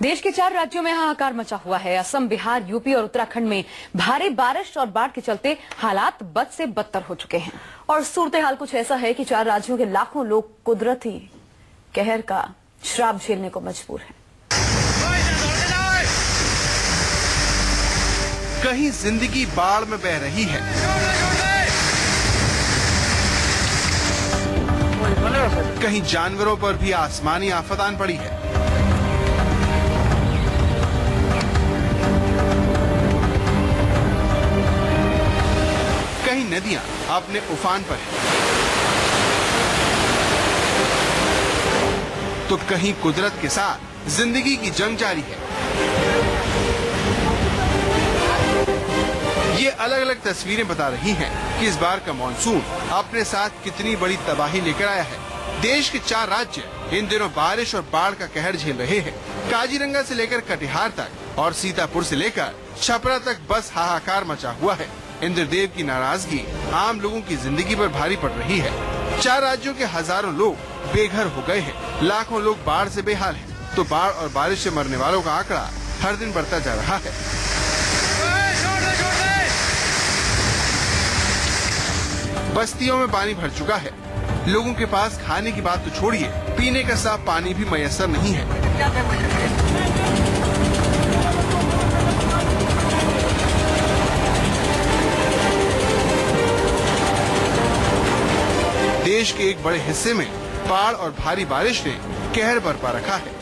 देश के 4 राज्यों में हाहाकार मचा हुआ है। असम, बिहार, यूपी और उत्तराखंड में भारी बारिश और बाढ़ के चलते हालात बद से बदतर हो चुके हैं और सूरत हाल कुछ ऐसा है कि 4 राज्यों के लाखों लोग कुदरती कहर का श्राप झेलने को मजबूर हैं। कहीं जिंदगी बाढ़ में बह रही है, कहीं जानवरों पर भी आसमानी आफत आन पड़ी है। कहीं नदियां अपने उफान पर हैं, तो कहीं कुदरत के साथ जिंदगी की जंग जारी है। ये अलग अलग तस्वीरें बता रही हैं कि इस बार का मानसून अपने साथ कितनी बड़ी तबाही लेकर आया है। देश के 4 राज्य इन दिनों बारिश और बाढ़ का कहर झेल रहे हैं। काजीरंगा से लेकर कटिहार तक और सीतापुर से लेकर छपरा तक बस हाहाकार मचा हुआ है। इंद्रदेव की नाराजगी आम लोगों की जिंदगी पर भारी पड़ रही है। 4 राज्यों के हजारों लोग बेघर हो गए हैं, लाखों लोग बाढ़ से बेहाल हैं, तो बाढ़ और बारिश से मरने वालों का आंकड़ा हर दिन बढ़ता जा रहा है। बस्तियों में पानी भर चुका है। लोगों के पास खाने की बात तो छोड़िए, पीने का साफ पानी भी मयसर नहीं है। देश के एक बड़े हिस्से में बाढ़ और भारी बारिश ने कहर बरपा रखा है।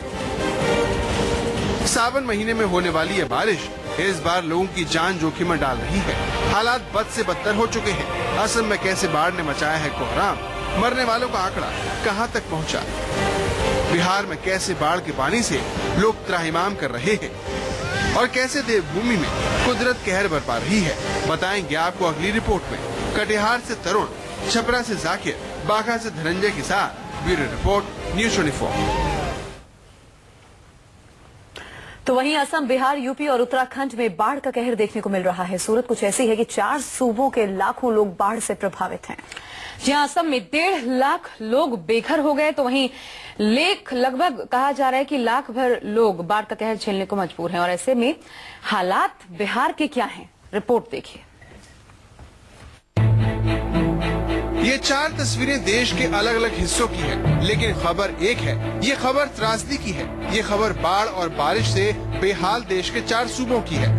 सावन महीने में होने वाली यह बारिश इस बार लोगों की जान जोखिम में डाल रही है। हालात बद से बदतर हो चुके हैं। असम में कैसे बाढ़ ने मचाया है कोहराम, मरने वालों का आंकड़ा कहां तक पहुंचा। बिहार में कैसे बाढ़ के पानी से लोग त्राहिमाम कर रहे हैं और कैसे देवभूमि में कुदरत कहर बरपा रही है, बताएंगे आपको अगली रिपोर्ट में। कटिहार से तरुण, छपरा से जाकिर, बाघा से धनंजय के साथ ब्यूरो रिपोर्ट, न्यूज़ 24। तो वहीं असम, बिहार, यूपी और उत्तराखंड में बाढ़ का कहर देखने को मिल रहा है। सूरत कुछ ऐसी है कि 4 सूबों के लाखों लोग बाढ़ से प्रभावित हैं। जहां असम में 1.5 लाख लोग बेघर हो गए, तो वहीं लगभग कहा जा रहा है कि लाख भर लोग बाढ़ का कहर झेलने को मजबूर हैं। और ऐसे में हालात बिहार के क्या हैं, रिपोर्ट देखिए। ये 4 तस्वीरें देश के अलग अलग हिस्सों की है, लेकिन खबर एक है। ये खबर त्रासदी की है। ये खबर बाढ़ और बारिश से बेहाल देश के 4 सूबों की है।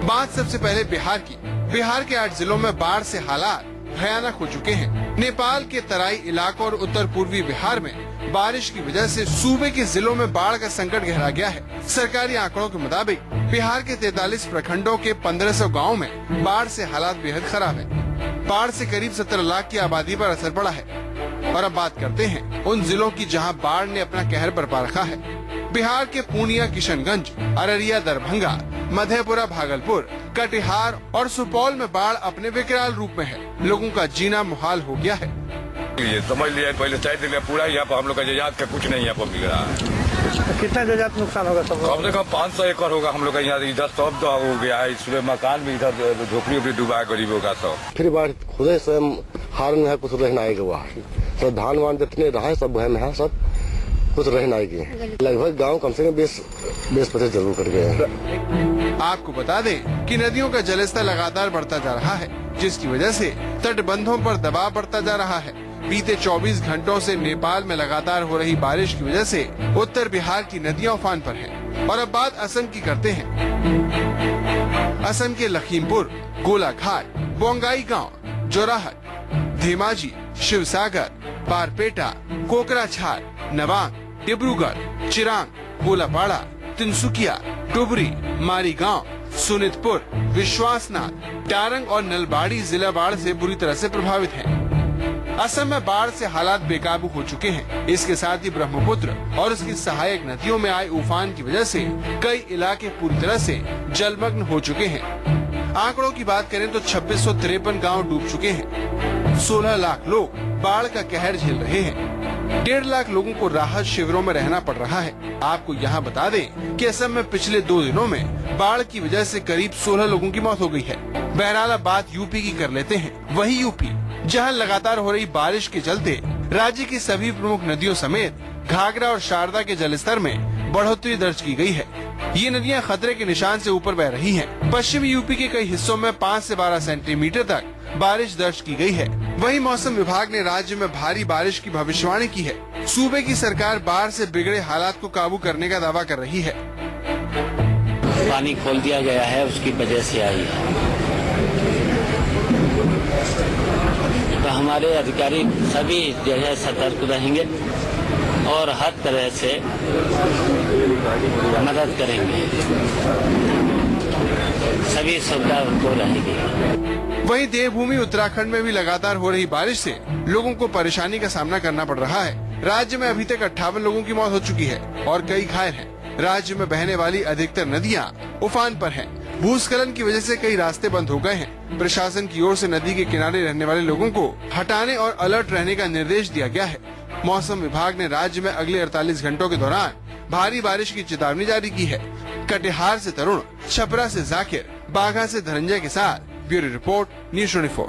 बात सबसे पहले बिहार की। बिहार के 8 जिलों में बाढ़ से हालात भयानक हो चुके हैं। नेपाल के तराई इलाकों और उत्तर पूर्वी बिहार में बारिश की वजह से सूबे के जिलों में बाढ़ का संकट गहरा गया है। सरकारी आंकड़ों के मुताबिक बिहार के 43 प्रखंडों के 1500 गाँव में बाढ़ से हालात बेहद खराब है। बाढ़ से करीब 17 लाख की आबादी पर असर पड़ा है। और अब बात करते हैं उन जिलों की जहां बाढ़ ने अपना कहर बरपा रखा है। बिहार के पूर्णिया, किशनगंज, अररिया, दरभंगा, मधेपुरा, भागलपुर, कटिहार और सुपौल में बाढ़ अपने विकराल रूप में है। लोगों का जीना मुहाल हो गया है। ये समझ लिया पहले 4 दिन पूरा यहाँ पर हम लोग का जजात का कुछ नहीं यहाँ पर मिल रहा है। कितना जजात नुकसान होगा? सब कम से कम 500 एकड़ होगा हम लोग का यहाँ। इधर सब तो हो गया है, इसमें मकान भी इधर झोपड़ी उपड़ी डूबा है गरीबों का सब। फिर बाढ़ खुदे स्वयं हार में है, कुछ रहना आएगा वहाँ। तो धान वान जितने रहा सब वह में है, सब कुछ रहना आएगी। लगभग गाँव कम से कम 20-25 जरूर कर गए। आपको बता दें कि नदियों का जलस्तर लगातार बढ़ता जा रहा है, जिसकी वजह से तटबंधों पर दबाव बढ़ता जा रहा है। बीते 24 घंटों से नेपाल में लगातार हो रही बारिश की वजह से उत्तर बिहार की नदियां उफान पर हैं। और अब बात असम की करते हैं। असम के लखीमपुर, गोलाघाट, बोंगाई गांव, जोराहट, धेमाजी, शिवसागर, बारपेटा, कोकराझार, नवांग, डिब्रूगढ़, चिरांग, गोलापाड़ा, तिनसुकिया, डुबरी, मारीगांव, सुनितपुर, विश्वासनाथ, डारंग और नलबाड़ी जिला बाढ़ से बुरी तरह से प्रभावित हैं। असम में बाढ़ से हालात बेकाबू हो चुके हैं। इसके साथ ही ब्रह्मपुत्र और उसकी सहायक नदियों में आए उफान की वजह से कई इलाके पूरी तरह से जलमग्न हो चुके हैं। आंकड़ों की बात करें तो 2653 गांव डूब चुके हैं। 16 लाख लोग बाढ़ का कहर झेल रहे हैं। 1.5 लाख लोगों को राहत शिविरों में रहना पड़ रहा है। आपको यहाँ बता दें कि असम में पिछले 2 दिनों में बाढ़ की वजह से करीब 16 लोगों की मौत हो गई है। बहरहाल बात यूपी की कर लेते हैं। वही यूपी जहां लगातार हो रही बारिश के चलते राज्य की सभी प्रमुख नदियों समेत घाघरा और शारदा के जलस्तर में बढ़ोतरी दर्ज की गई है। ये नदियां खतरे के निशान से ऊपर बह रही हैं। पश्चिमी यूपी के कई हिस्सों में 5 से 12 सेंटीमीटर तक बारिश दर्ज की गई है। वहीं मौसम विभाग ने राज्य में भारी बारिश की भविष्यवाणी की है। सूबे की सरकार बाढ़ से बिगड़े हालात को काबू करने का दावा कर रही है। पानी खोल दिया गया है, उसकी वजह से आई है। तो हमारे अधिकारी सभी जो है सतर्क रहेंगे और हर तरह से मदद करेंगे, सभी सुविधा उनको रहेगी। वहीं देवभूमि उत्तराखंड में भी लगातार हो रही बारिश से लोगों को परेशानी का सामना करना पड़ रहा है। राज्य में अभी तक 58 लोगों की मौत हो चुकी है और कई घायल हैं। राज्य में बहने वाली अधिकतर नदियां उफान पर हैं। भूस्खलन की वजह से कई रास्ते बंद हो गए हैं। प्रशासन की ओर से नदी के किनारे रहने वाले लोगों को हटाने और अलर्ट रहने का निर्देश दिया गया है। मौसम विभाग ने राज्य में अगले 48 घंटों के दौरान भारी बारिश की चेतावनी जारी की है। कटिहार से तरुण, छपरा से जाकिर, बाघा से धनंजय के साथ ब्यूरो रिपोर्ट, न्यूज़ 24।